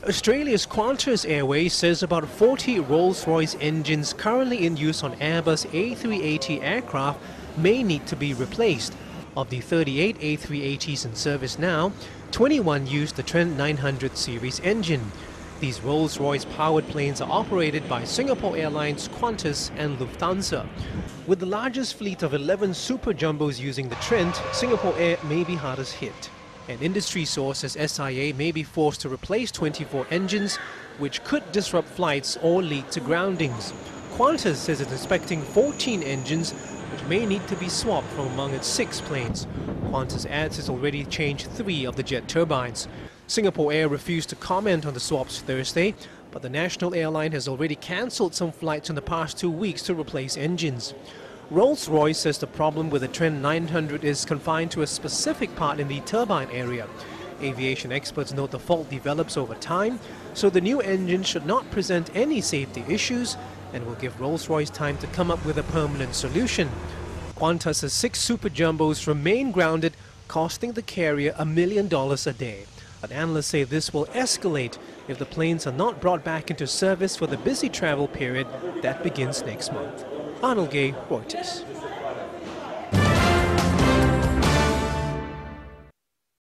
Australia's Qantas Airways says about 40 Rolls-Royce engines currently in use on Airbus A380 aircraft may need to be replaced. Of the 38 A380s in service now, 21 use the Trent 900 series engine. These Rolls-Royce powered planes are operated by Singapore Airlines, Qantas and Lufthansa. With the largest fleet of 11 super jumbos using the Trent, Singapore Air may be hardest hit. An industry source says SIA may be forced to replace 24 engines, which could disrupt flights or lead to groundings. Qantas says it's expecting 14 engines, which may need to be swapped from among its 6 planes. Qantas adds it's already changed 3 of the jet turbines. Singapore Air refused to comment on the swaps Thursday, but the national airline has already cancelled some flights in the past 2 weeks to replace engines. Rolls-Royce says the problem with the Trent 900 is confined to a specific part in the turbine area. Aviation experts note the fault develops over time, so the new engine should not present any safety issues and will give Rolls-Royce time to come up with a permanent solution. Qantas's 6 super jumbos remain grounded, costing the carrier $1 million a day. But analysts say this will escalate if the planes are not brought back into service for the busy travel period that begins next month. Arnold Gay, Reuters.